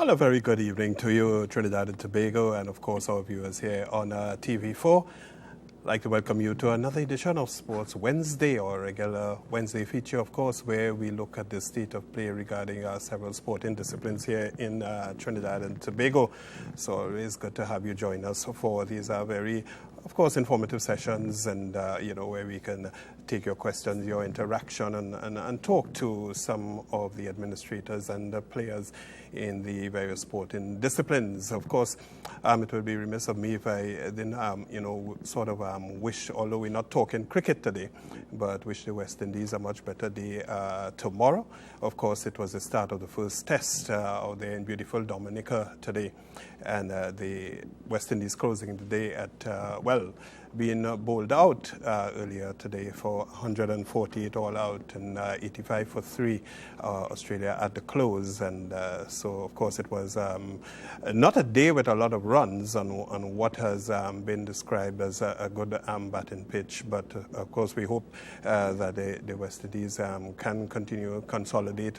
Well, a very good evening to you, Trinidad and Tobago, and of course our viewers here on TV4. I'd like to welcome you to another edition of Sports Wednesday, or regular Wednesday feature, of course, where we look at the state of play regarding several sporting disciplines here in Trinidad and Tobago. So it is good to have you join us for these very, of course, informative sessions, and where we can take your questions, your interaction, and talk to some of the administrators and the players in the various sporting disciplines. Of course, it would be remiss of me if I didn't, wish, although we're not talking cricket today, but wish the West Indies a much better day tomorrow. Of course, it was the start of the first test out there in beautiful Dominica today, and the West Indies closing the day at, being bowled out earlier today for 148 all out and 85 for 3 Australia at the close. And so, of course, it was not a day with a lot of runs on what has been described as a good batting pitch. But, of course, we hope that the West Indies can continue, consolidate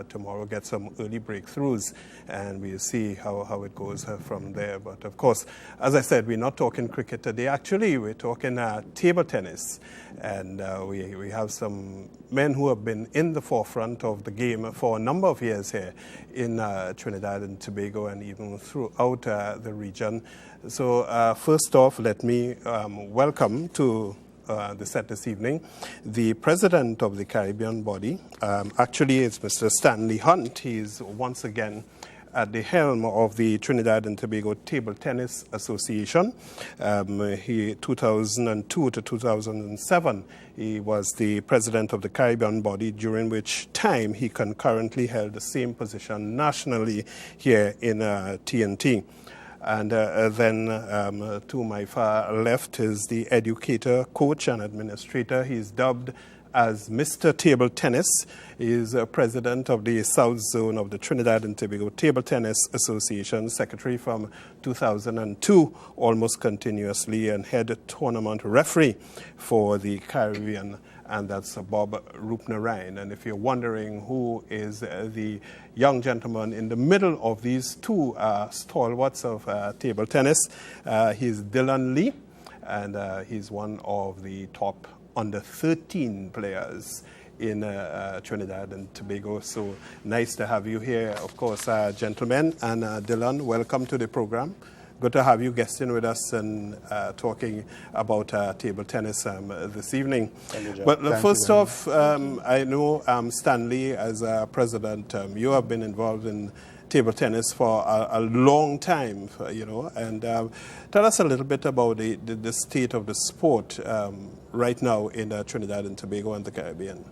tomorrow, get some early breakthroughs, and we'll see how it goes from there. But, of course, as I said, we're not talking cricket today. Actually, we're talking table tennis, and we have some men who have been in the forefront of the game for a number of years here in Trinidad and Tobago, and even throughout the region. So first off, let me welcome to the set this evening the president of the Caribbean body. Actually, it's Mr. Stanley Hunt. He's once again at the helm of the Trinidad and Tobago Table Tennis Association. He 2002 to 2007, he was the president of the Caribbean body, during which time he concurrently held the same position nationally here in TNT. And then to my far left is the educator, coach, and administrator. He's dubbed as Mr. Table Tennis. He is president of the South Zone of the Trinidad and Tobago Table Tennis Association, secretary from 2002, almost continuously, and head tournament referee for the Caribbean, and that's Bob Rupnarine. And if you're wondering who is the young gentleman in the middle of these two stalwarts of table tennis, he's Dylan Lee, and he's one of the top under 13 players in Trinidad and Tobago. So nice to have you here, of course, gentlemen. And Dylan, welcome to the program. Good to have you guesting with us and talking about table tennis this evening. Thank you, but first off, I know Stanley, as president, you have been involved in table tennis for a long time, and tell us a little bit about the state of the sport right now in Trinidad and Tobago and the Caribbean.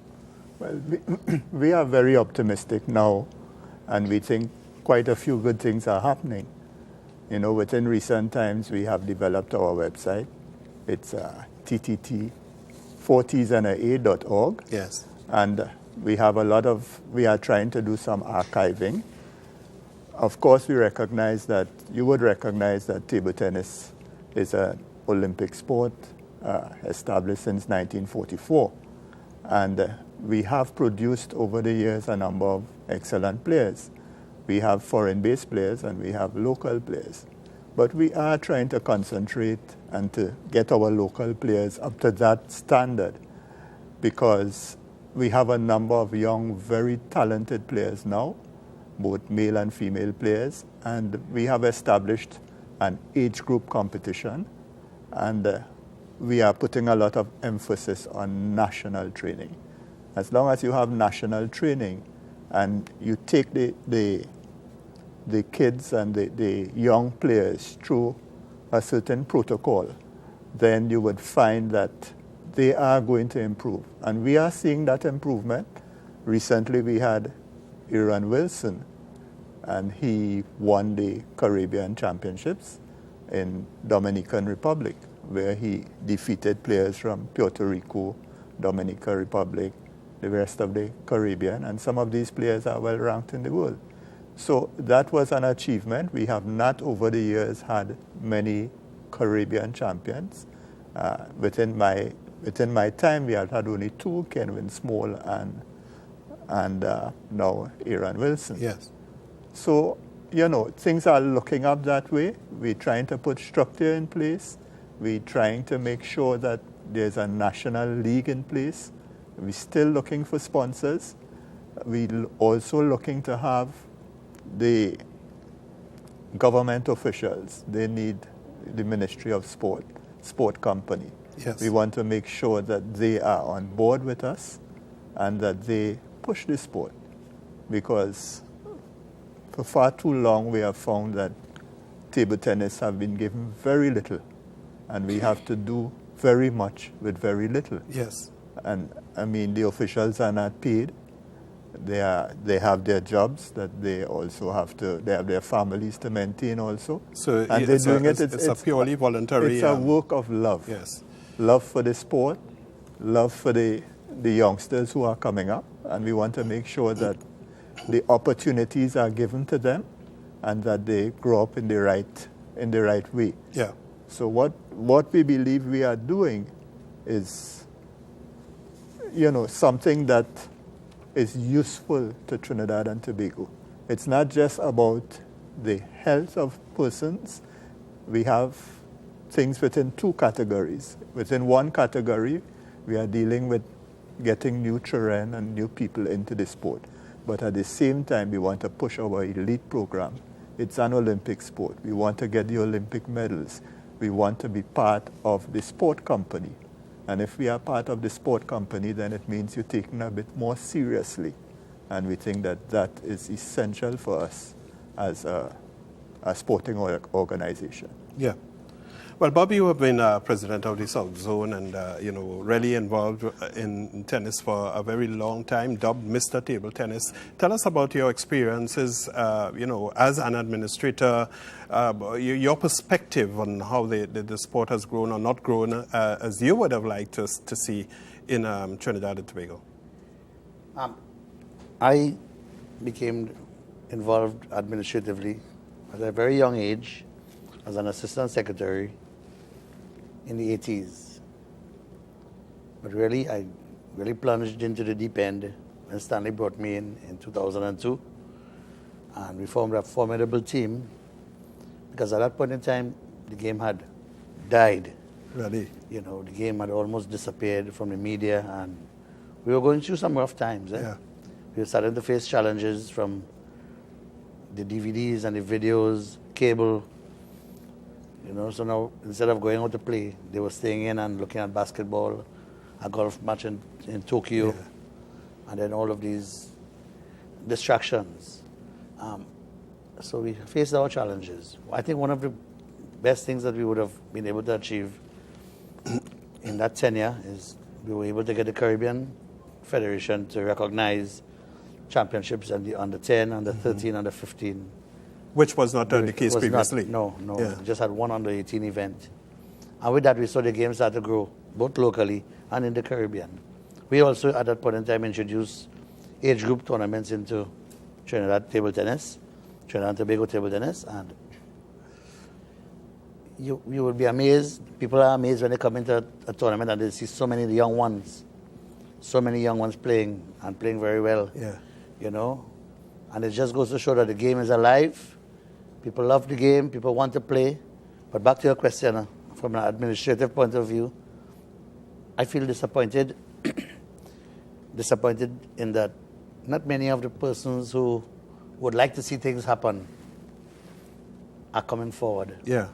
Well, we are very optimistic now, and we think quite a few good things are happening. Within recent times, we have developed our website. It's ttt4tsana.org. Yes. And we have we are trying to do some archiving. Of course, you would recognize that table tennis is an Olympic sport established since 1944. And we have produced over the years a number of excellent players. We have foreign-based players and we have local players. But we are trying to concentrate and to get our local players up to that standard, because we have a number of young, very talented players now, both male and female players, and we have established an age group competition, and we are putting a lot of emphasis on national training. As long as you have national training and you take the kids and the young players through a certain protocol, then you would find that they are going to improve. And we are seeing that improvement. Recently we had Aaron Wilson, and he won the Caribbean Championships in Dominican Republic, where he defeated players from Puerto Rico, Dominican Republic, the rest of the Caribbean, and some of these players are well ranked in the world. So that was an achievement. We have not over the years had many Caribbean champions. Within my time, we have had only 2, Kenwin Small and now Aaron Wilson. Yes. So things are looking up that way. We're trying to put structure in place. We're trying to make sure that there's a national league in place. We're still looking for sponsors. We're also looking to have the government officials. They need the Ministry of Sport company. Yes. We want to make sure that they are on board with us and that they push the sport, because for far too long we have found that table tennis have been given very little, and we have to do very much with very little. Yes. And I mean, the officials are not paid. They have their jobs that they also have to. They have their families to maintain also. So and they're doing it. It's a purely voluntary. It's a work of love. Yes. Love for the sport, love for the youngsters who are coming up, and we want to make sure that the opportunities are given to them, and that they grow up in the right way. Yeah. So what we believe we are doing is, something that is useful to Trinidad and Tobago. It's not just about the health of persons. We have things within two categories. Within one category, we are dealing with getting new children and new people into the sport. But at the same time, we want to push our elite program. It's an Olympic sport. We want to get the Olympic medals. We want to be part of the sport company. And if we are part of the sport company, then it means you're taken a bit more seriously. And we think that that is essential for us as a sporting organization. Yeah. Well, Bobby, you have been president of the South Zone and, really involved in tennis for a very long time, dubbed Mr. Table Tennis. Tell us about your experiences, as an administrator, your perspective on how the sport has grown or not grown as you would have liked to see in Trinidad and Tobago. I became involved administratively at a very young age as an assistant secretary in the 80s. But really, I really plunged into the deep end when Stanley brought me in 2002. And we formed a formidable team, because at that point in time, the game had died. Really? The game had almost disappeared from the media, and we were going through some rough times. Yeah. We were starting to face challenges from the DVDs and the videos, cable. So now, instead of going out to play, they were staying in and looking at basketball, a golf match in Tokyo, yeah. And then all of these distractions. So we faced our challenges. I think one of the best things that we would have been able to achieve in that tenure is we were able to get the Caribbean Federation to recognize championships and the under 10, under 13, under 15. Which was not the case previously. No. Yeah. We just had one under 18 event. And with that, we saw the game start to grow, both locally and in the Caribbean. We also, at that point in time, introduced age group tournaments into Trinidad Table Tennis, Trinidad and Tobago Table Tennis, and you will be amazed. People are amazed when they come into a tournament and they see so many young ones playing and playing very well. Yeah. And it just goes to show that the game is alive. People love the game. People want to play. But back to your question, from an administrative point of view, I feel disappointed. Disappointed in that not many of the persons who would like to see things happen are coming forward. Yeah.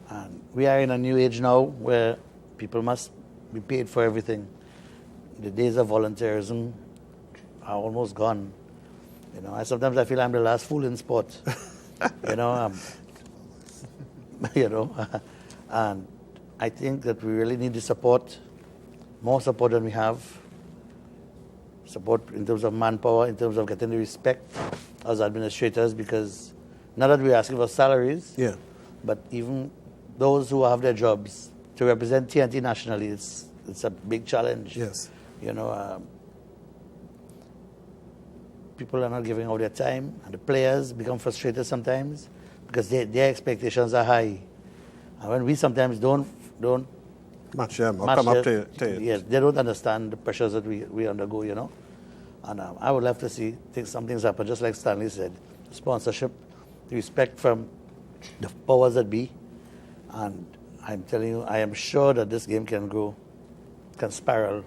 And we are in a new age now where people must be paid for everything. The days of volunteerism are almost gone. Sometimes I feel I'm the last fool in sport. And I think that we really need the support, more support than we have. Support in terms of manpower, in terms of getting the respect as administrators, because not that we're asking for salaries, Yeah. but even those who have their jobs, to represent TNT nationally, it's a big challenge. Yes. People are not giving out their time, and the players become frustrated sometimes because their expectations are high. And when we sometimes don't Match them or match come up their- to it. Yes, they don't understand the pressures that we undergo, And I would love to see some things happen, just like Stanley said. Sponsorship, the respect from the powers that be. And I'm telling you, I am sure that this game can grow, can spiral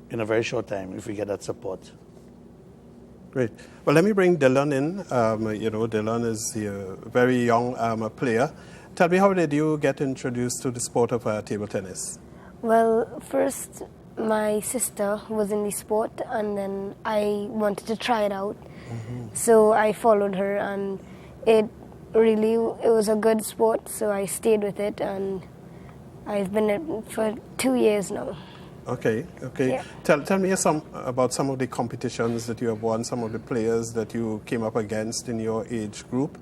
in a very short time if we get that support. Great. Well, let me bring Dylan in. Dylan is a very young player. Tell me, how did you get introduced to the sport of table tennis? Well, first, my sister was in the sport, and then I wanted to try it out. So I followed her, and it was a good sport, so I stayed with it, and I've been in it for 2 years now. Okay. Yeah. Tell me about some of the competitions that you have won, some of the players that you came up against in your age group.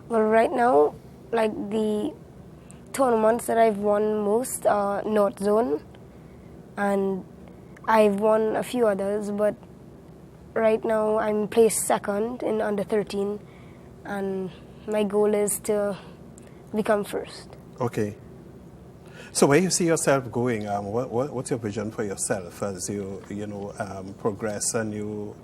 Well, right now, like the tournaments that I've won most are North Zone, and I've won a few others, but right now I'm placed second in under 13, and my goal is to become first. Okay. So where you see yourself going? What's your vision for yourself as you progress and you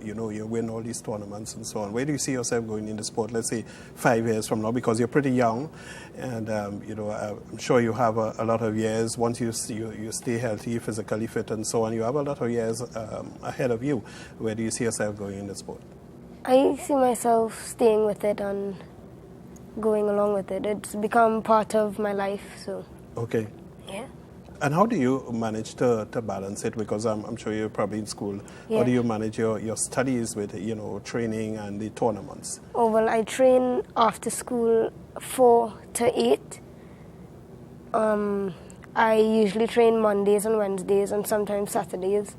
win all these tournaments and so on? Where do you see yourself going in the sport? Let's say 5 years from now, because you're pretty young, and I'm sure you have a lot of years. Once you stay healthy, physically fit, and so on, you have a lot of years ahead of you. Where do you see yourself going in the sport? I see myself staying with it and going along with it. It's become part of my life, so. Okay. Yeah. And how do you manage to balance it? Because I'm sure you're probably in school. Yeah. How do you manage your studies with training and the tournaments? Oh, well, I train after school 4 to 8. I usually train Mondays and Wednesdays and sometimes Saturdays,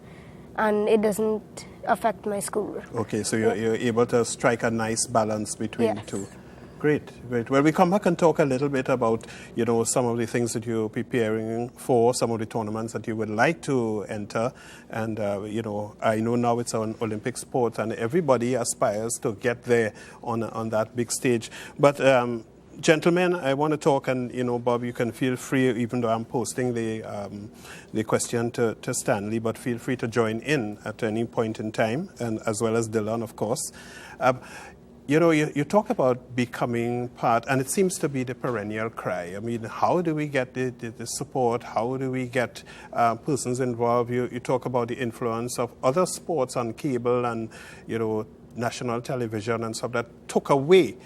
and it doesn't affect my schoolwork. Okay, so you're able to strike a nice balance between the Yes. two. Great. Well, we come back and talk a little bit about, some of the things that you're preparing for, some of the tournaments that you would like to enter. And, I know now it's an Olympic sport and everybody aspires to get there on that big stage. But, gentlemen, I want to talk, and, Bob, you can feel free, even though I'm posting the question to Stanley, but feel free to join in at any point in time, and as well as Dylan, of course. You talk about becoming part, and it seems to be the perennial cry. I mean, how do we get the support? How do we get persons involved? You talk about the influence of other sports on cable and, national television and stuff that took away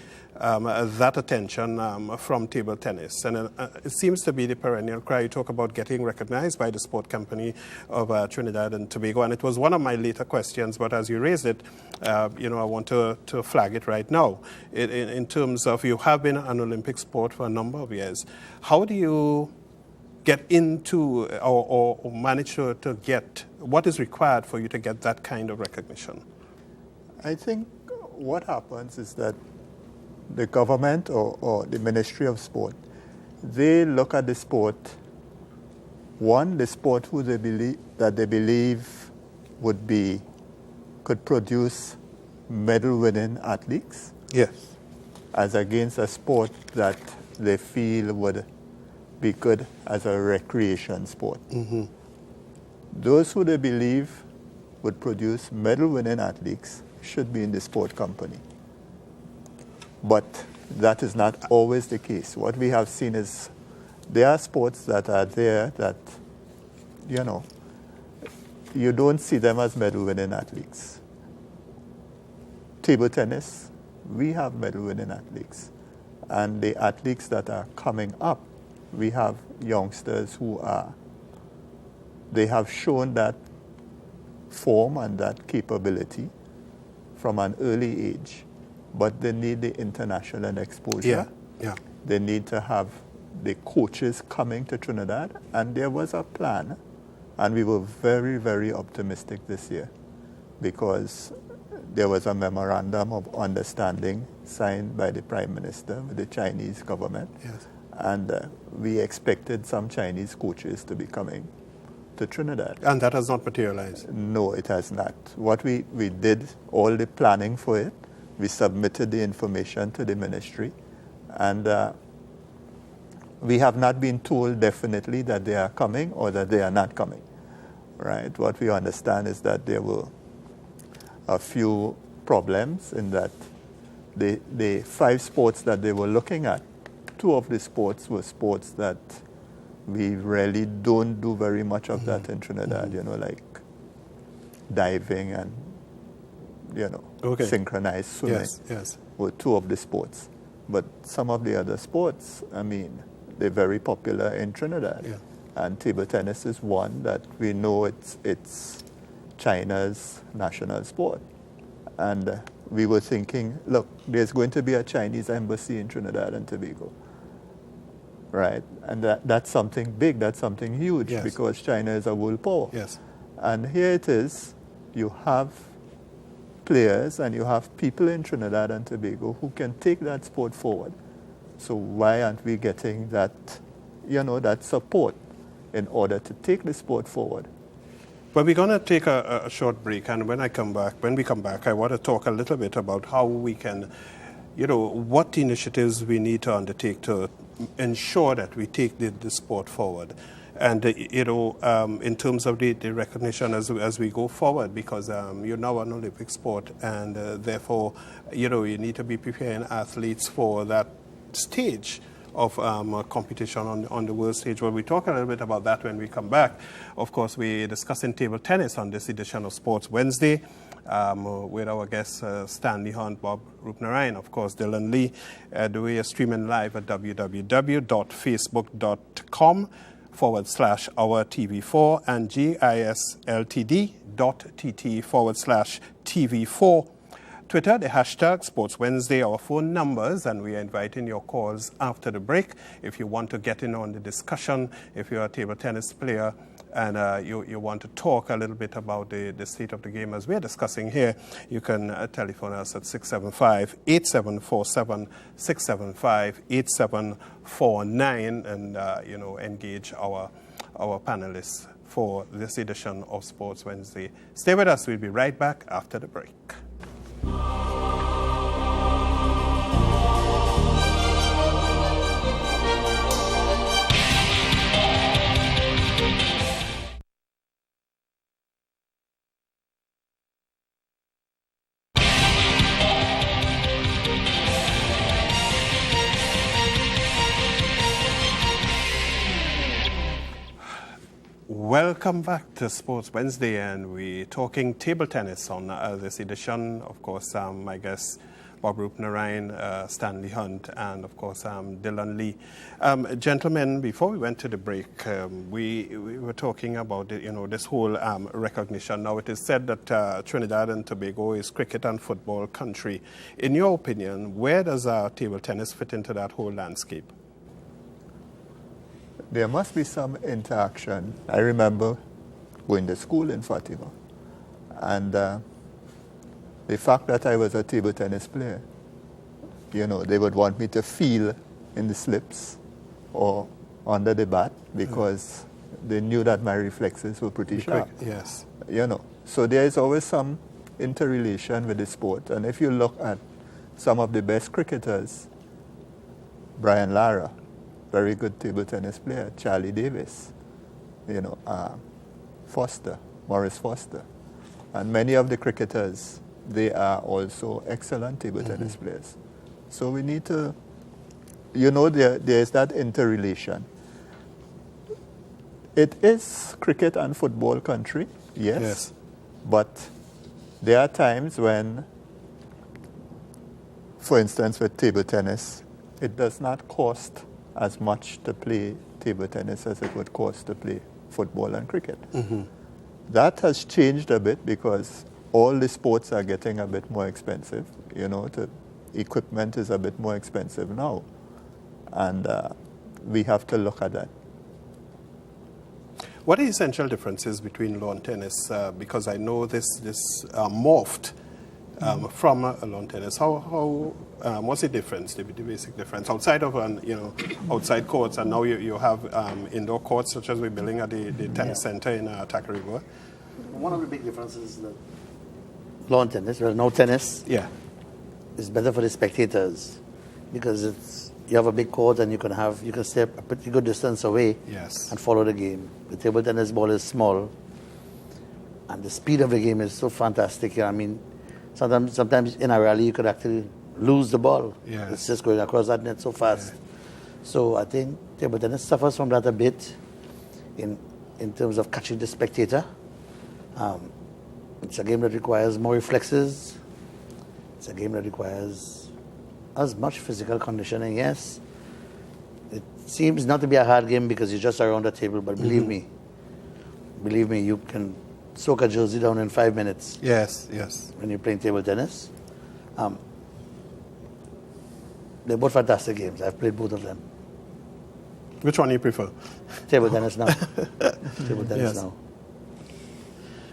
that attention from table tennis. And it seems to be the perennial cry. You talk about getting recognized by the sport company of Trinidad and Tobago. And it was one of my later questions, but as you raised it, I want to flag it right now. In terms of, you have been an Olympic sport for a number of years. How do you get into or manage to get, what is required for you to get that kind of recognition? I think what happens is that the government or the Ministry of Sport, they look at the sport, the sport who they believe could produce medal-winning athletes. Yes. As against a sport that they feel would be good as a recreation sport. Mm-hmm. Those who they believe would produce medal-winning athletes should be in the sport company. But that is not always the case. What we have seen is there are sports that are there that, you don't see them as medal-winning athletes. Table tennis, we have medal-winning athletes. And the athletes that are coming up, we have youngsters they have shown that form and that capability from an early age. But they need the international exposure. Yeah. They need to have the coaches coming to Trinidad. And there was a plan. And we were very, very optimistic this year because there was a memorandum of understanding signed by the Prime Minister with the Chinese government. Yes. And we expected some Chinese coaches to be coming to Trinidad. And that has not materialized? No, it has not. What we did, all the planning for it, we submitted the information to the ministry, and we have not been told definitely that they are coming or that they are not coming, right? What we understand is that there were a few problems in that the 5 sports that they were looking at, 2 of the sports were sports that we really don't do very much of that in Trinidad, like diving and, synchronized swimming Yes. were 2 of the sports. But some of the other sports, they're very popular in Trinidad. Yeah. And table tennis is one that we know it's China's national sport. And we were thinking, look, there's going to be a Chinese embassy in Trinidad and Tobago, right? And that's something big, that's something huge, Yes. because China is a world power. Yes. And here it is, you have players and you have people in Trinidad and Tobago who can take that sport forward. So why aren't we getting that, that support in order to take the sport forward? But we're going to take a short break, and when we come back, I want to talk a little bit about how we can, what initiatives we need to undertake to ensure that we take the sport forward. And, in terms of the recognition as we go forward, because you're now an Olympic sport, and therefore, you need to be preparing athletes for that stage of competition on the world stage. Well, we talk a little bit about that when we come back. Of course, we're discussing table tennis on this edition of Sports Wednesday with our guests Stanley Hunt, Bob Rupnarayan, of course, Dylan Lee. We are streaming live at www.facebook.com/our TV4 and gisltd.tt/TV4. Twitter, the hashtag Sports Wednesday, our phone numbers, and we are inviting your calls after the break. If you want to get in on the discussion, if you're a table tennis player and you want to talk a little bit about the state of the game as we're discussing here, you can telephone us at 675-8747, 675-8749, and engage our panelists for this edition of Sports Wednesday. Stay with us. We'll be right back after the break. Welcome back to Sports Wednesday, and we're talking table tennis on this edition. Of course, my guests, Bob Rupnarayan, Stanley Hunt, and of course, Dylan Lee. Gentlemen, before we went to the break, we were talking about this whole recognition. Now, it is said that Trinidad and Tobago is cricket and football country. In your opinion, where does table tennis fit into that whole landscape? There must be some interaction. I remember going to school in Fatima, and the fact that I was a table tennis player, they would want me to feel in the slips or under the bat because they knew that my reflexes were pretty sharp. Yes. So there is always some interrelation with the sport. And if you look at some of the best cricketers, Brian Lara, very good table tennis player, Charlie Davis, Maurice Foster, and many of the cricketers, they are also excellent table tennis players. So we need to, there is that interrelation. It is cricket and football country, yes. But there are times when, for instance, with table tennis, it does not cost as much to play table tennis as it would cost to play football and cricket. That has changed a bit because all the sports are getting a bit more expensive. The equipment is a bit more expensive now. And we have to look at that. What are the essential differences between lawn tennis? Because I know this morphed from lawn tennis. What's the difference, the basic difference? Outside of outside courts, and now you have indoor courts, such as we're building at the tennis center in Tacarigua. One of the big differences is that lawn tennis, no tennis, is better for the spectators because you have a big court and you can stay a pretty good distance away and follow the game. The table tennis ball is small, and the speed of the game is so fantastic. Sometimes in a rally you could actually lose the ball. Yes. It's just going across that net so fast. Yeah. So I think table tennis suffers from that a bit in terms of catching the spectator. It's a game that requires more reflexes. It's a game that requires as much physical conditioning, yes. It seems not to be a hard game because you're just around the table, but believe me, you can soak a jersey down in 5 minutes. Yes, yes. When you're playing table tennis. They're both fantastic games. I've played both of them. Which one do you prefer? Table tennis now. Table tennis Yes. now.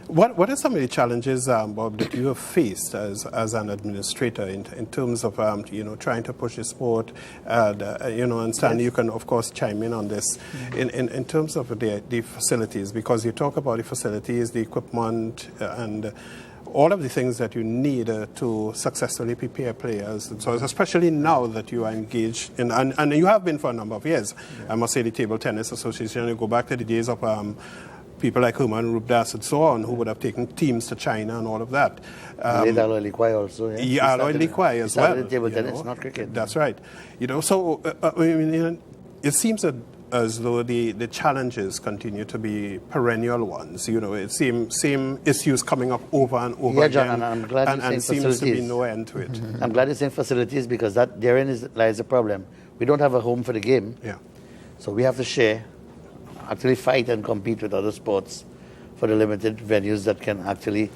What are some of the challenges, Bob, that you have faced as an administrator in terms of trying to push the sport? And Stanley, you can of course chime in on this in terms of the facilities, because you talk about the facilities, the equipment, and all of the things that you need to successfully prepare players. And so especially now that you are engaged in, and you have been for a number of years. I must say the Table Tennis Association, you go back to the days of people like Herman Rubdas and so on, who would have taken teams to China and all of that. Later Aloy Liquai also. Yeah, Yeah, Aloy Liquai as well. He started table tennis, not cricket. That's right. So it seems that as though the challenges continue to be perennial ones. It seems same issues coming up over and over Yeah, John, again, and I'm glad you're saying and seems to be facilities. no end to it. I'm glad you're saying facilities because therein lies the problem. We don't have a home for the game. Yeah. So we have to share, actually fight and compete with other sports for the limited venues that can actually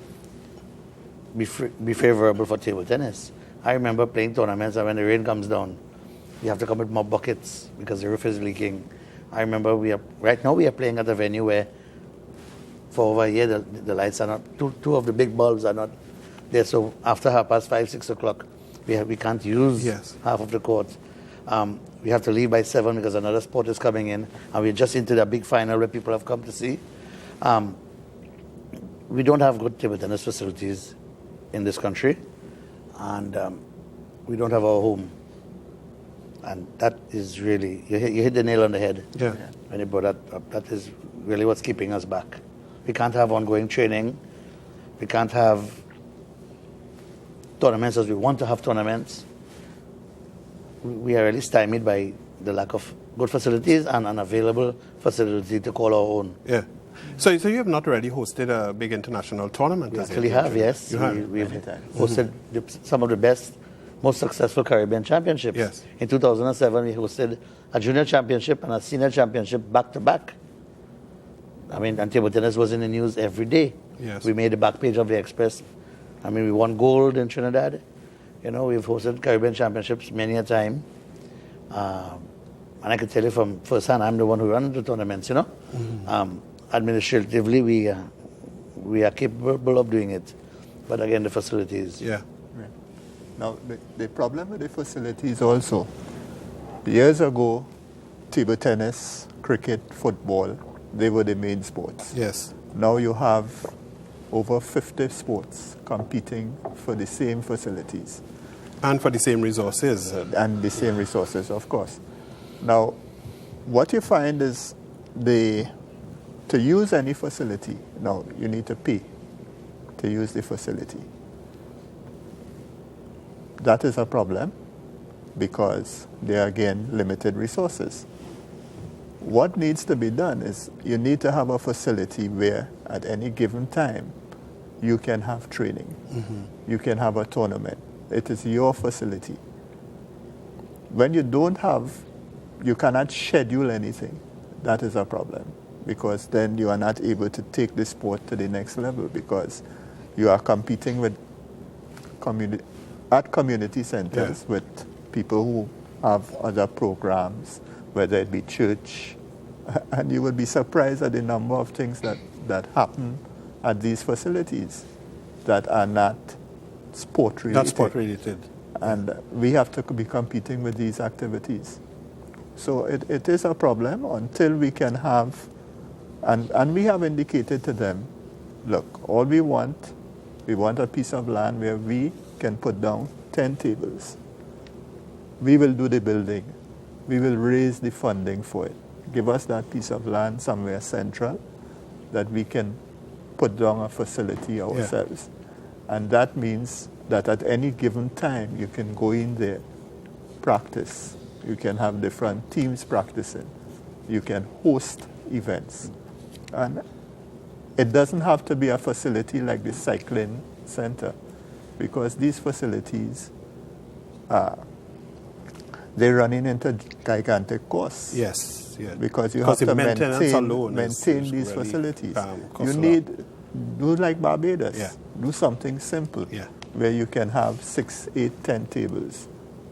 be favorable for table tennis. I remember playing tournaments and when the rain comes down, you have to come with more buckets because the roof is leaking. I remember right now we are playing at a venue where for over a year the lights are not, two of the big bulbs are not there. So after 5:30, 6 o'clock, we can't use half of the court. We have to leave by 7 because another sport is coming in, and we're just into the big final where people have come to see. We don't have good table tennis facilities in this country, and we don't have our home. And that is really, you hit the nail on the head when you brought that up. That is really what's keeping us back. We can't have ongoing training. We can't have tournaments as we want to have tournaments. We are really stymied by the lack of good facilities and an available facility to call our own. Yeah. So you have not really hosted a big international tournament? We actually have, yes. You have? We've hosted some of the best, most successful Caribbean championships. Yes. In 2007, we hosted a junior championship and a senior championship back-to-back. And table tennis was in the news every day. Yes. We made the back page of the Express. We won gold in Trinidad. We've hosted Caribbean championships many a time. And I can tell you from first hand, I'm the one who runs the tournaments, Administratively, we are capable of doing it. But again, the facilities. Yeah. Right. Now, the problem with the facilities also, years ago, table tennis, cricket, football, they were the main sports. Yes. Now you have over 50 sports competing for the same facilities. And for the same resources. And the same resources, of course. Now, what you find is to use any facility, now you need to pay to use the facility. That is a problem because they are, again, limited resources. What needs to be done is you need to have a facility where at any given time you can have training. You can have a tournament. It is your facility. When you don't have, you cannot schedule anything. That is a problem because then you are not able to take the sport to the next level because you are competing with community centers with people who have other programs, whether it be church, and you will be surprised at the number of things that happen at these facilities that are not sport related. Not sport related. And we have to be competing with these activities. So it is a problem until we can have, and we have indicated to them, look, all we want a piece of land where we can put down 10 tables. We will do the building. We will raise the funding for it. Give us that piece of land somewhere central that we can put down a facility ourselves. And that means that at any given time you can go in there, practice. You can have different teams practicing. You can host events. And it doesn't have to be a facility like the cycling center, because these facilities, they're running into gigantic costs. Yes, yeah. Because you have the to maintenance alone maintain is these really, facilities. costs You a lot. need, do like Barbados. Yeah. Do something simple Yeah. where you can have 6, 8, 10 tables.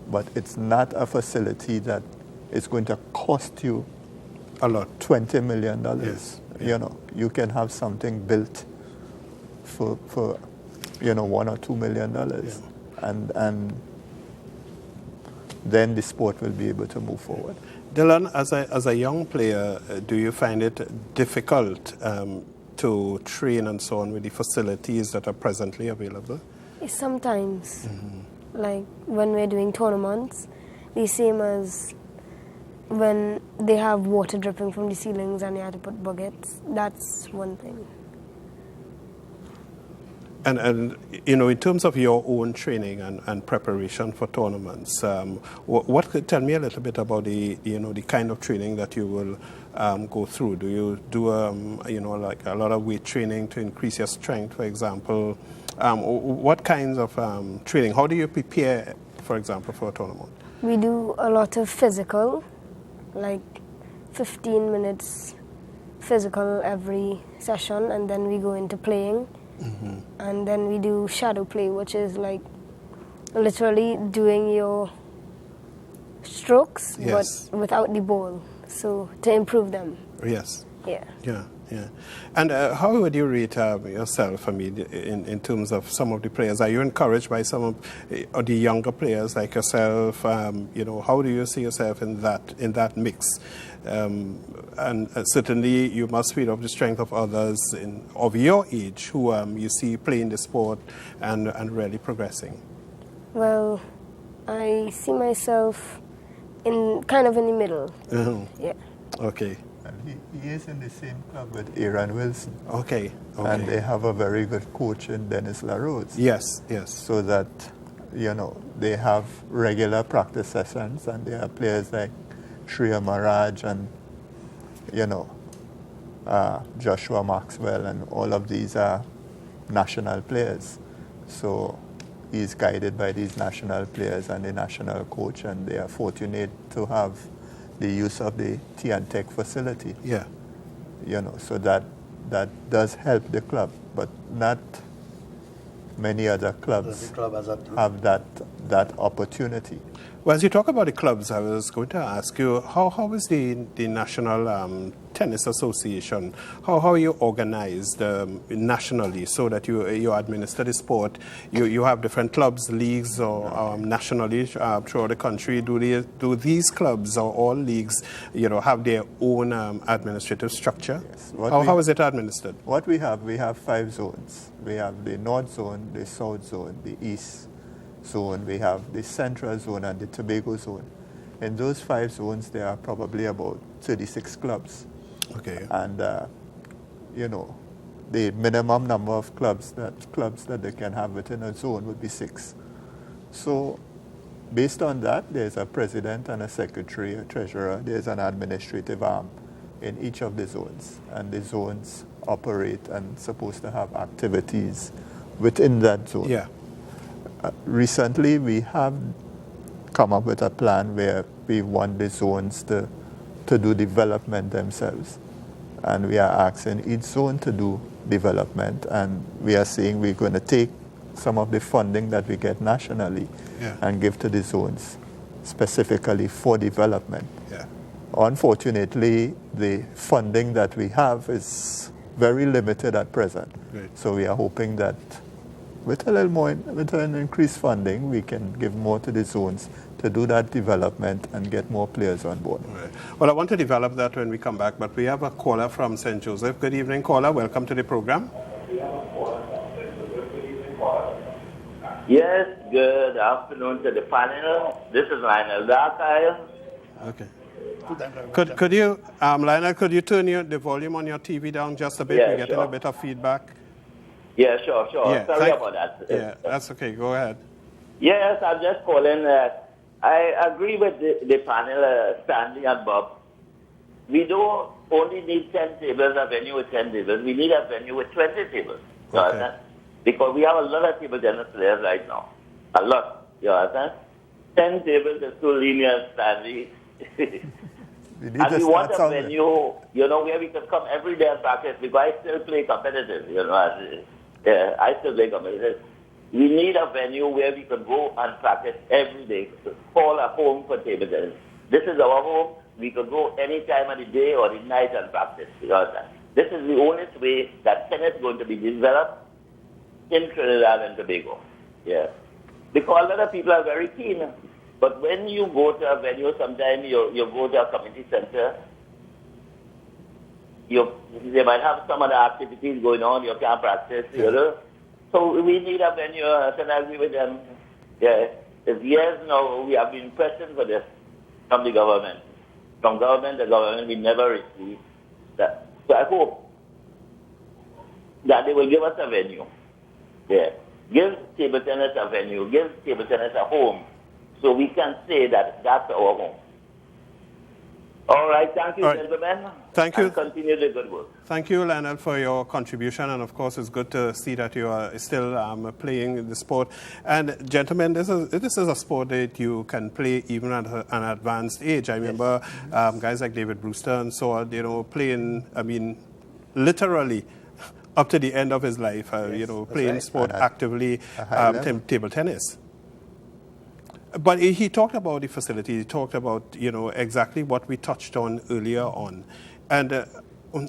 But it's not a facility that is going to cost you A lot. $20 million. Yes. You know, you can have something built for $1 or $2 million. And then the sport will be able to move forward. Dylan, as a young player, do you find it difficult to train and so on with the facilities that are presently available? Sometimes, like when we're doing tournaments, the same as when they have water dripping from the ceilings and you have to put buckets. That's one thing. And in terms of your own training and preparation for tournaments, what could tell me a little bit about the kind of training that you will go through? Do you do like a lot of weight training to increase your strength, for example? What kinds of training? How do you prepare, for example, for a tournament? We do a lot of physical, like 15 minutes physical every session, and then we go into playing. And then we do shadow play, which is like literally doing your strokes, Yes. but without the ball, so to improve them. Yes. Yeah. Yeah, yeah. And how would you rate yourself, in terms of some of the players? Are you encouraged by some of the younger players like yourself? How do you see yourself in that mix? And certainly you must feed off the strength of others of your age who you see playing the sport and really progressing. Well, I see myself in the middle. Yeah. Okay. And he is in the same club with Aaron Wilson. Okay. And they have a very good coach in Dennis LaRose. Yes. So that, they have regular practice sessions, and they have players like Shreya Maharaj and, Joshua Maxwell, and all of these are national players. So he's guided by these national players and the national coach, and they are fortunate to have the use of the T&Tech facility. Yeah. So that does help the club, but not many other clubs have that opportunity. Well, as you talk about the clubs, I was going to ask you, how is the National Tennis Association, how are you organized nationally so that you administer the sport? You have different clubs, leagues, or nationally throughout the country. Do these clubs or all leagues, have their own administrative structure? Yes. How is it administered? What we have 5 zones. We have the North Zone, the South Zone, the East Zone, we have the Central Zone and the Tobago Zone. In those 5 zones, there are probably about 36 clubs. Okay. And, the minimum number of clubs that they can have within a zone would be 6. So based on that, there's a president and a secretary, a treasurer, there's an administrative arm in each of the zones. And the zones operate and supposed to have activities within that zone. Yeah. Recently, we have come up with a plan where we want the zones to do development themselves. And we are asking each zone to do development. And we are saying we're going to take some of the funding that we get nationally and give to the zones specifically for development. Yeah. Unfortunately, the funding that we have is very limited at present. Right. So we are hoping that with a little more, with an increased funding, we can give more to the zones to do that development and get more players on board. Right. Well, I want to develop that when we come back, but we have a caller from St. Joseph. Good evening, caller. Welcome to the program. Yes, good afternoon to the panel. This is Lionel Darkile. Okay. Could you, Lionel, could you turn the volume on your TV down just a bit? Yeah, We're getting sure. a bit of feedback. Yeah, sure. Yeah, Sorry about that. Yeah, that's okay. Go ahead. Yes, I'm just calling. I agree with the panel, Stanley and Bob. We don't only need 10 tables, a venue with 10 tables. We need a venue with 20 tables. You Okay. understand? Because we have a lot of table tennis players right now. A lot. You understand? 10 tables is too lenient, Stanley. We need And to we start want a somewhere. venue, where we can come every day and practice, because I still play competitive, Yeah, I still play competitive. We need a venue where we can go and practice every day. Call a home for table tennis. This is our home. We can go any time of the day or the night and practice. This is the only way that tennis is going to be developed in Trinidad and Tobago. Yeah. Because a lot of people are very keen. But when you go to a venue, sometimes you go to a community center, they might have some other activities going on, you can't practice, So we need a venue, and I agree with them. Yeah, it's years now we have been pressing for this from the government. From government to government, we never received that. So I hope that they will give us a venue. Yeah. Give table tennis a venue, give table tennis a home, so we can say that that's our home. All right, thank you, All right. gentlemen. Thank you. And continue the good work. Thank you, Lionel, for your contribution. And of course, it's good to see that you are still playing the sport. And gentlemen, this is a sport that you can play even at an advanced age. I remember guys like David Brewster and so on, playing, literally up to the end of his life, playing right. sport And actively, a high level. table tennis. But he talked about the facility. He talked about, exactly what we touched on earlier on. And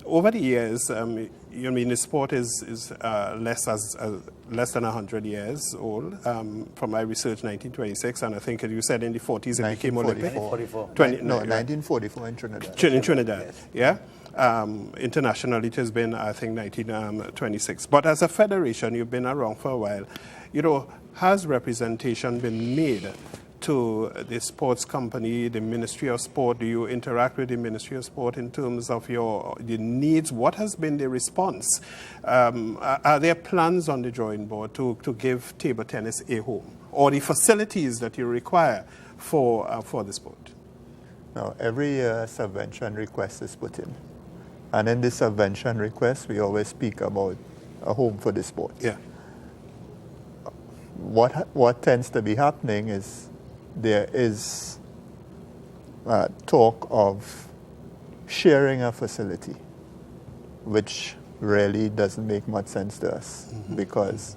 over the years, the sport is less than 100 years old. From my research, 1926, and I think you said in the 40s it became Olympic. 44. 1944 in Trinidad. In Trinidad, yeah. Internationally, it has been, I think, 1926. But as a federation, you've been around for a while. Has representation been made to the sports company, the Ministry of Sport? Do you interact with the Ministry of Sport in terms of the needs? What has been the response? Are there plans on the drawing board to give table tennis a home, or the facilities that you require for the sport? Now, every year, subvention request is put in. And in this subvention request, we always speak about a home for the sport. Yeah. What tends to be happening is there is talk of sharing a facility, which really doesn't make much sense to us, because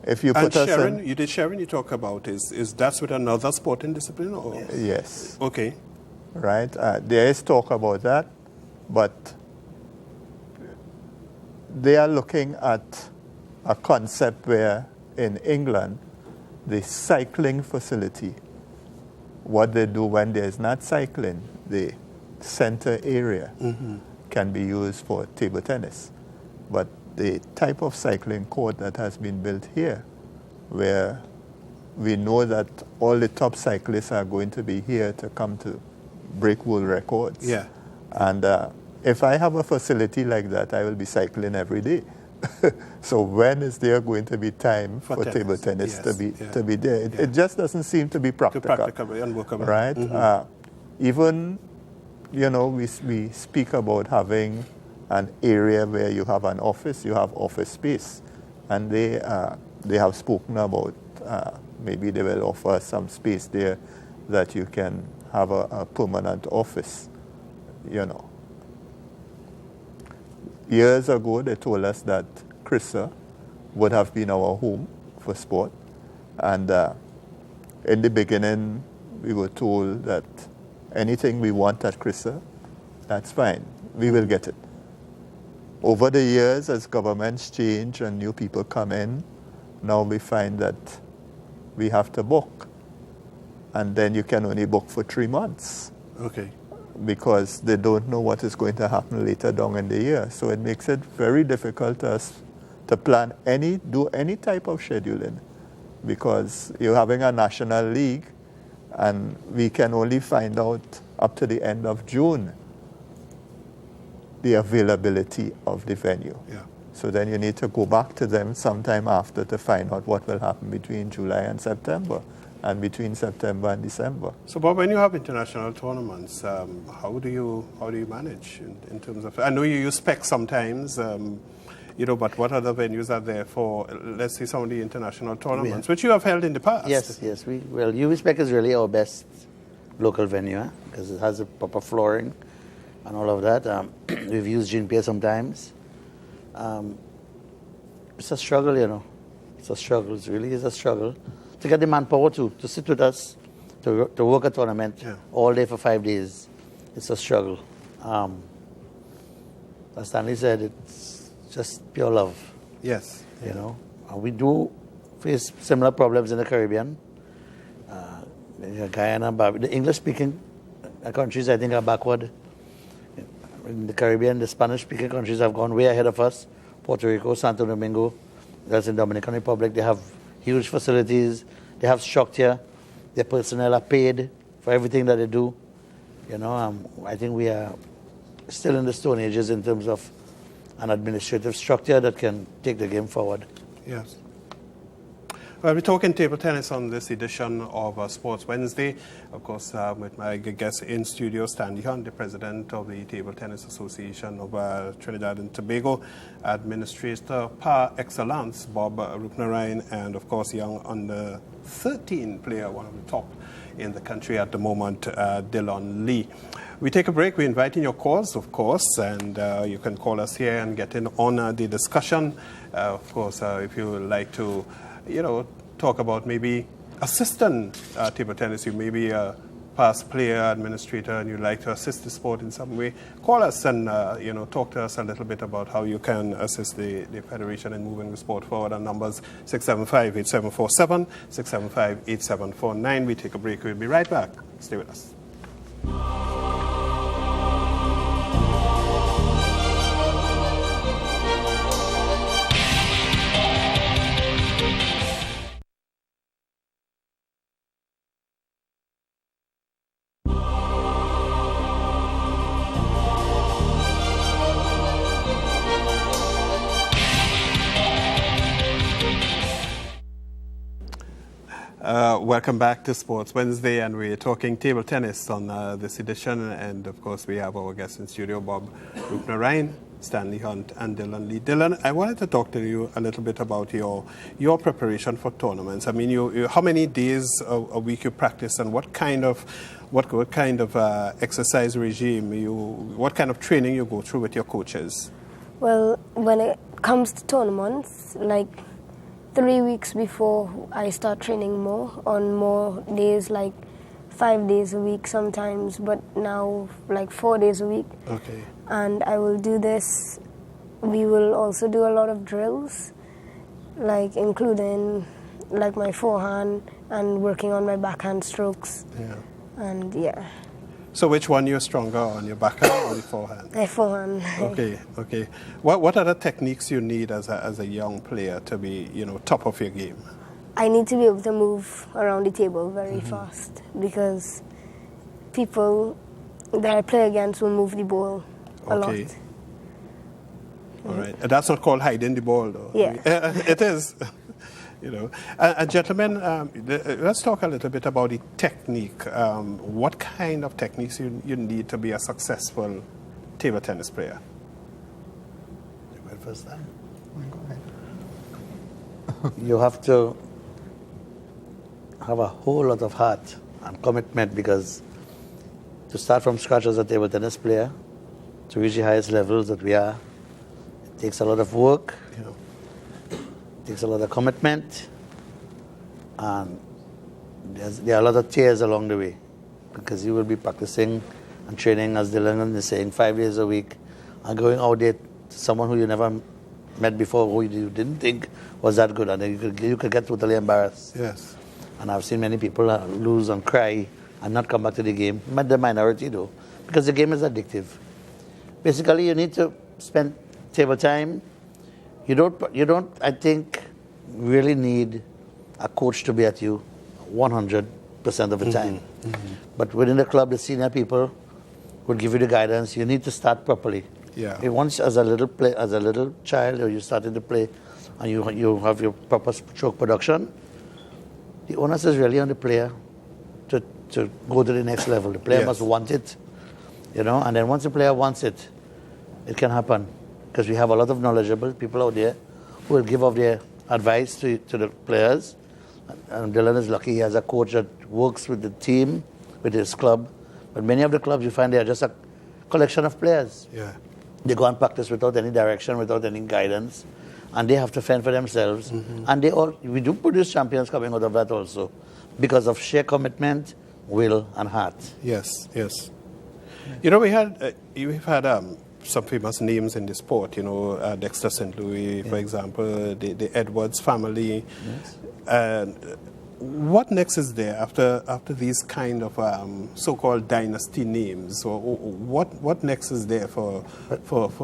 if you And put us sharing, in... sharing you talk about is that's with another sporting discipline? Or? Yes. Okay. Right? There is talk about that, but they are looking at a concept where in England, the cycling facility, what they do when there's not cycling, the center area can be used for table tennis. But the type of cycling court that has been built here, where we know that all the top cyclists are going to be here to come to break world records. Yeah. And if I have a facility like that, I will be cycling every day. So when is there going to be time for tennis. table tennis Yes. to be there? It just doesn't seem to be practical. Unworkable. Right? Even, we speak about having an area where you have an office, you have office space. And they have spoken about maybe they will offer some space there that you can have a permanent office, Years ago, they told us that CRISA would have been our home for sport. And in the beginning, we were told that anything we want at CRISA, that's fine. We will get it. Over the years, as governments change and new people come in, now we find that we have to book. And then you can only book for 3 months. Okay. Because they don't know what is going to happen later down in the year. So it makes it very difficult to us to plan do any type of scheduling, because you're having a national league and we can only find out up to the end of June the availability of the venue. Yeah. So then you need to go back to them sometime after to find out what will happen between July and September, and between September and December. So, Bob, when you have international tournaments, how do you manage in terms of? I know you use spec sometimes, but what other venues are there for? Let's say some of the international tournaments, which you have held in the past. Yes. UV-Spec is really our best local venue because it has a proper flooring and all of that. We've used Jean Pierre sometimes. It's a struggle, It's a struggle. It really is a struggle to get the manpower to sit with us, to work a tournament all day for 5 days. It's a struggle. As Stanley said, it's just pure love. Yes. And we do face similar problems in the Caribbean. Guyana, the English-speaking countries, I think, are backward. In the Caribbean, the Spanish-speaking countries have gone way ahead of us. Puerto Rico, Santo Domingo, that's in Dominican Republic. They have huge facilities. They have structure. Their personnel are paid for everything that they do. I think we are still in the Stone Ages in terms of an administrative structure that can take the game forward. Yes. Well, we're talking table tennis on this edition of Sports Wednesday. Of course, with my guest in studio, Stanley Hunt, the president of the Table Tennis Association of Trinidad and Tobago, administrator par excellence, Bob Roopnaraine, and of course, young under 13 player, one of the top in the country at the moment, Dylan Lee. We take a break. We invite in your calls, of course, and you can call us here and get in on the discussion. Of course, if you would like to talk about maybe assistant table tennis. You may be a past player, administrator, and you'd like to assist the sport in some way. Call us and talk to us a little bit about how you can assist the federation in moving the sport forward. Our numbers 675-8747, 675-8749. We take a break. We'll be right back. Stay with us. Welcome back to Sports Wednesday, and we're talking table tennis on this edition. And of course, we have our guests in studio, Bob Roopnaraine, Stanley Hunt, and Dylan Lee. Dylan, I wanted to talk to you a little bit about your preparation for tournaments. I mean, you how many days a week you practice, and what kind of exercise regime what kind of training you go through with your coaches? Well, when it comes to tournaments, like 3 weeks before I start training on more days, like 5 days a week sometimes, but now like 4 days a week. Okay. And I will do this. We will also do a lot of drills, like including like my forehand and working on my backhand strokes. Yeah. And yeah. So which one you're stronger on, your backhand or your forehand? My forehand. Okay. What are the techniques you need as a young player to be, top of your game? I need to be able to move around the table very fast, because people that I play against will move the ball a lot. All right. That's not called hiding the ball, though. Yeah. It is. Gentlemen, let's talk a little bit about the technique. What kind of techniques you need to be a successful table tennis player? You went first time. Go ahead. You have to have a whole lot of heart and commitment, because to start from scratch as a table tennis player, to reach the highest levels that we are, it takes a lot of work. It takes a lot of commitment, and there are a lot of tears along the way, because you will be practicing and training, as Dylan is saying, 5 days a week, and going out there to someone who you never met before, who you didn't think was that good, and then you could get totally embarrassed. Yes. And I've seen many people lose and cry and not come back to the game. But the minority, though, because the game is addictive. Basically, you need to spend table time. You don't, I think, really need a coach to be at you 100% of the time. But within the club, the senior people will give you the guidance. You need to start properly. Yeah. Once as a little child, or you started to play, and you have your proper stroke production, the onus is really on the player to go to the next level. The player must want it, and then once the player wants it, it can happen. Because we have a lot of knowledgeable people out there who will give of their advice to the players. And Dylan is lucky he has a coach that works with the team, with his club. But many of the clubs, you find they are just a collection of players. Yeah. They go and practice without any direction, without any guidance, and they have to fend for themselves. And we do produce champions coming out of that also, because of sheer commitment, will, and heart. Yes, yes. We've had some famous names in the sport. Dexter St. Louis, for example, the Edwards family. Yes. And what next is there after these kind of so-called dynasty names? Or what next is there for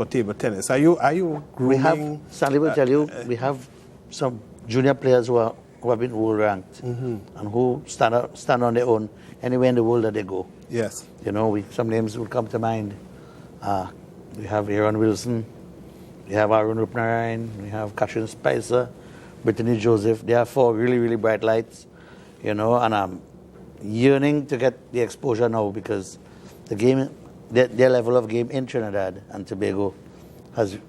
table tennis? Are you grooming? Stanley will tell you, we have some junior players who have been world ranked and who stand on their own anywhere in the world that they go. Yes. Some names will come to mind. We have Aaron Wilson, we have Aaron Rupnarayan, we have Katrin Spicer, Brittany Joseph. They are 4 really, really bright lights, and I'm yearning to get the exposure now, because the game, their level of game in Trinidad and Tobago has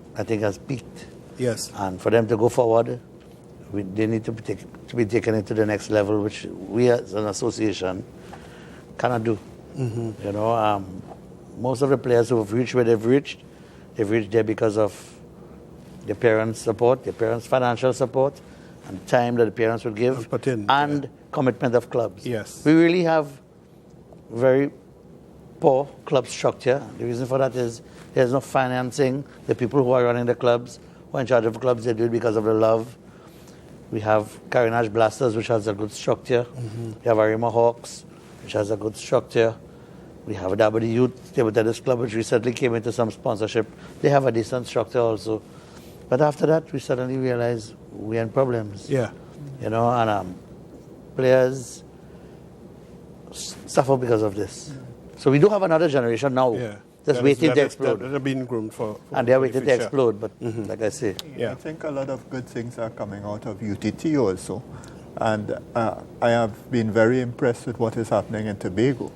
peaked. Yes. And for them to go forward, they need to be taken into the next level, which we as an association cannot do. Most of the players who have reached where they've reached there because of their parents' support, their parents' financial support, and time that the parents would give, and commitment of clubs. Yes. We really have very poor club structure. The reason for that is there's no financing. The people who are running the clubs, who are in charge of the clubs, they do it because of the love. We have Carinage Blasters, which has a good structure. We have Arima Hawks, which has a good structure. We have a WD Youth Table Tennis Club, which recently came into some sponsorship. They have a decent structure also. But after that, we suddenly realized we're in problems. Yeah. And players suffer because of this. So we do have another generation now that's waiting to explode. That have been groomed for and they're waiting to explode, but like I say. Yeah. I think a lot of good things are coming out of UTT also. And I have been very impressed with what is happening in Tobago,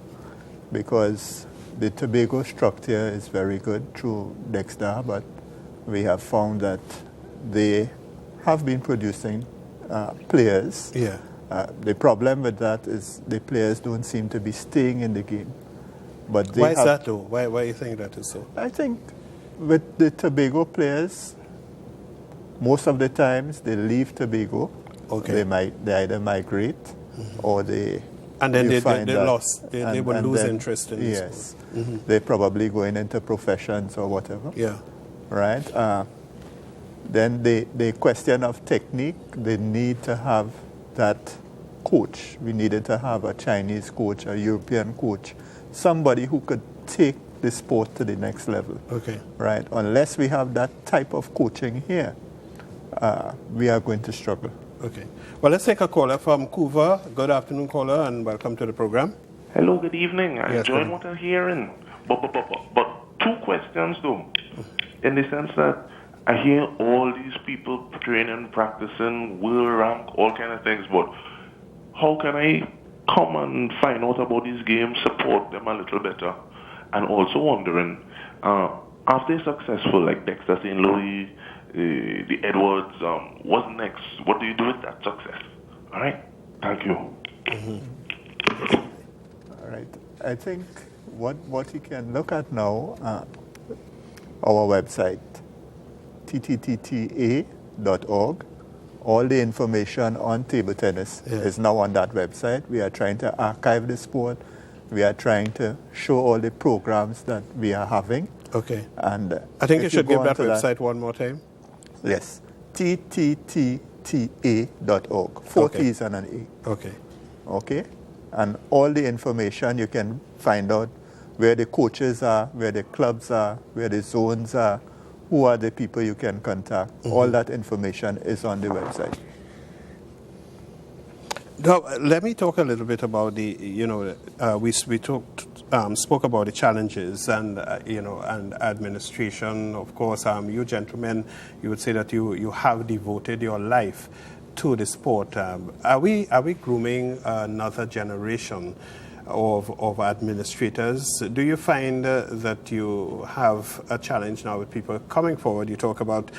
because the Tobago structure is very good through Dexter, but we have found that they have been producing players. Yeah. The problem with that is the players don't seem to be staying in the game. But Why is that though? Why do you think that is so? I think with the Tobago players, most of the times they leave Tobago. Okay. They either migrate or they... And then they lost. They will lose interest in yes. They're probably going into professions or whatever. Yeah. Right? Then the question of technique, they need to have that coach. We needed to have a Chinese coach, a European coach, somebody who could take the sport to the next level. Okay. Right? Unless we have that type of coaching here, we are going to struggle. Okay. Well, let's take a caller from Couva. Good afternoon, caller, and welcome to the program. Hello, good evening. I'm Yes, enjoying what I'm hearing. But 2 questions, though. In the sense that I hear all these people training, practicing, world rank, all kind of things, but how can I come and find out about these games, support them a little better? And also wondering, are they successful, like Dexter St. Louis, the Edwards, what's next? What do you do with that success? All right? Thank you. All right. I think what you can look at now, our website, tttta.org. All the information on table tennis is now on that website. We are trying to archive the sport. We are trying to show all the programs that we are having. Okay. And I think you should give that onto website one more time. Yes, ttta.org. 4 T's and an A. Okay. Okay? And all the information you can find out where the coaches are, where the clubs are, where the zones are, who are the people you can contact. All that information is on the website. Now, let me talk a little bit about we talked spoke about the challenges and and administration. Of course, you gentlemen, you would say that you have devoted your life to the sport. Are we grooming another generation of administrators? Do you find that you have a challenge now with people coming forward? You talk about,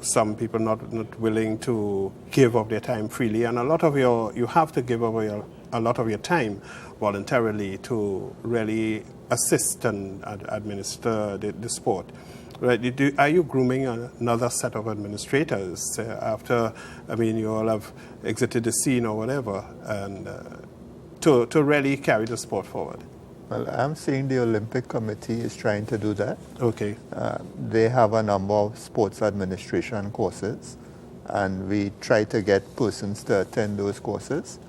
some people not willing to give up their time freely, and you have to give up a lot of your time voluntarily to really assist and administer the sport. Right? Are you grooming another set of administrators after, you all have exited the scene or whatever, and to really carry the sport forward? Well, I'm seeing the Olympic Committee is trying to do that. Okay. They have a number of sports administration courses, and we try to get persons to attend those courses.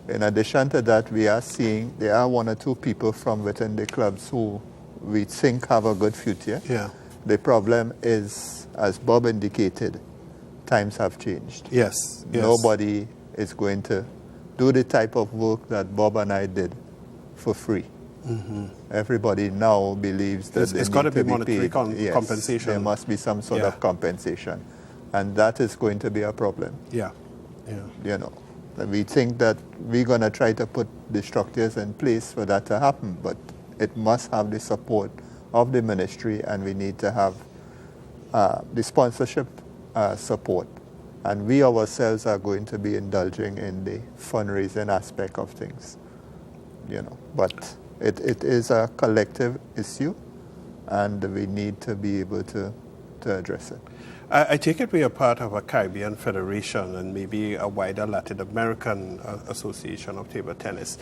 In addition to that, we are seeing there are one or two people from within the clubs who we think have a good future. Yeah. The problem is, as Bob indicated, times have changed. Yes. Nobody is going to do the type of work that Bob and I did for free. Mm-hmm. Everybody now believes that it's got to be monetary compensation. There must be some sort of compensation, and that is going to be a problem. Yeah. We think that we're going to try to put the structures in place for that to happen, but it must have the support of the ministry, and we need to have the sponsorship support. And we ourselves are going to be indulging in the fundraising aspect of things, But it is a collective issue, and we need to be able to address it. I take it we are part of a Caribbean federation and maybe a wider Latin American association of table tennis.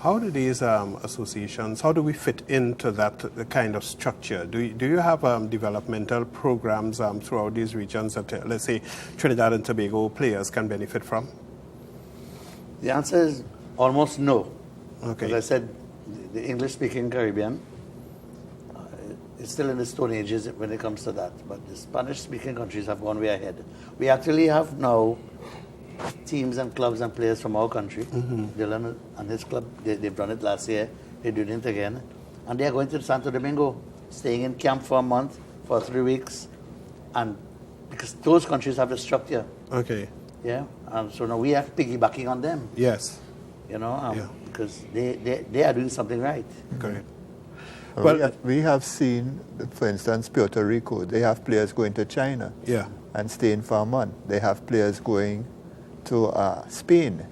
How do these associations, how do we fit into that kind of structure? Do you have developmental programs throughout these regions that, let's say, Trinidad and Tobago players can benefit from? The answer is almost no. Okay. As I said, the English-speaking Caribbean is still in the Stone Ages when it comes to that. But the Spanish-speaking countries have gone way ahead. We actually have now teams and clubs and players from our country. Mm-hmm. Dylan and his club, they've done it last year. They're doing it again. And they are going to Santo Domingo, staying in camp for a month, for 3 weeks. And because those countries have the structure. Okay. Yeah. And so now we are piggybacking on them. Yes. Because they are doing something right. Correct. Well, we have seen, for instance, Puerto Rico, they have players going to China and staying for a month. They have players going to Spain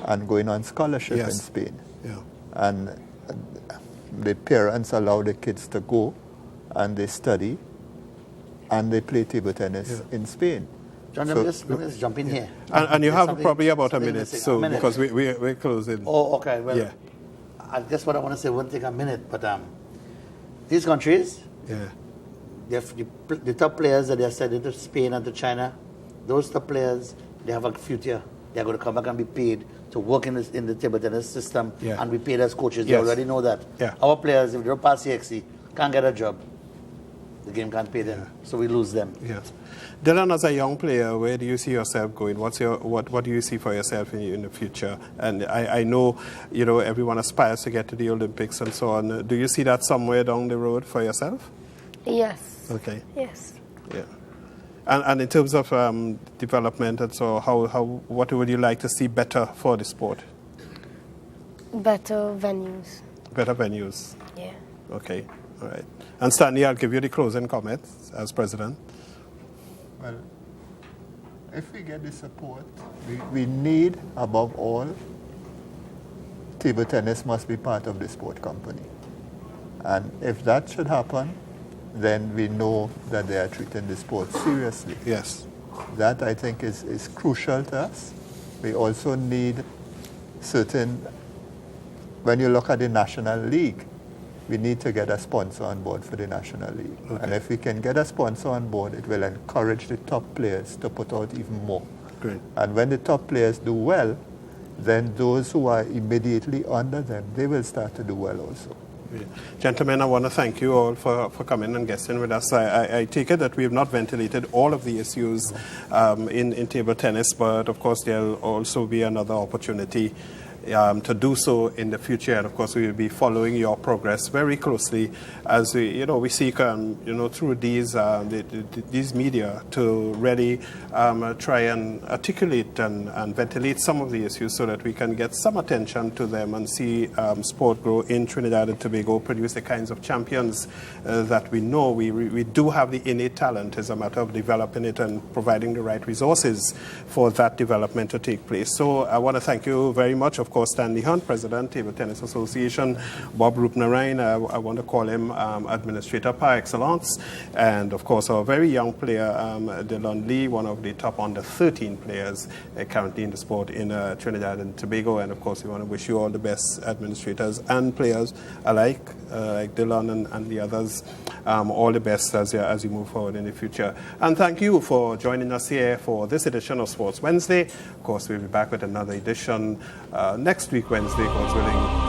and going on scholarship in Spain. Yeah. And the parents allow the kids to go and they study and they play table tennis in Spain. John, let me just jump in here. And you have probably about a minute, because we're closing. Oh, okay. Well, I guess what I want to say won't take a minute, but these countries, the top players that they are sending to Spain and to China, those top players, they have a future. They're going to come back and be paid to work in the table tennis system and be paid as coaches. They already know that. Yeah. Our players, if they don't pass CXC, can't get a job. The game can't pay them, so we lose them. Yes. Dylan, as a young player, where do you see yourself going? What do you see for yourself in the future? And I know, everyone aspires to get to the Olympics and so on. Do you see that somewhere down the road for yourself? Yes. Okay. Yes. Yeah. And in terms of development and so, what would you like to see better for the sport? Better venues. Better venues. Yeah. Okay. All right. And Stanley, I'll give you the closing comments as president. Well, if we get the support, we need, above all, table tennis must be part of the sport company. And if that should happen, then we know that they are treating the sport seriously. Yes. That, I think, is crucial to us. We also need certain, when you look at the National League, we need to get a sponsor on board for the National League. Okay. And if we can get a sponsor on board, it will encourage the top players to put out even more. Great. And when the top players do well, then those who are immediately under them, they will start to do well also. Yeah. Gentlemen, I want to thank you all for coming and guesting with us. I take it that we have not ventilated all of the issues in table tennis, but of course there'll also be another opportunity to do so in the future. And of course, we will be following your progress very closely as we seek, through these media to really try and articulate and ventilate some of the issues so that we can get some attention to them and see sport grow in Trinidad and Tobago, produce the kinds of champions that we know. We do have the innate talent. It's a matter of developing it and providing the right resources for that development to take place. So I want to thank you very much. Of course, Stanley Hunt, President, Table Tennis Association, Bob Rupnarine, I want to call him Administrator par excellence, and of course our very young player, Dylan Lee, one of the top under 13 players currently in the sport in Trinidad and Tobago. And of course, we want to wish you all the best, administrators and players alike, like Dylan and the others, all the best as you move forward in the future. And thank you for joining us here for this edition of Sports Wednesday. Of course, we'll be back with another edition next week, Wednesday, God's willing.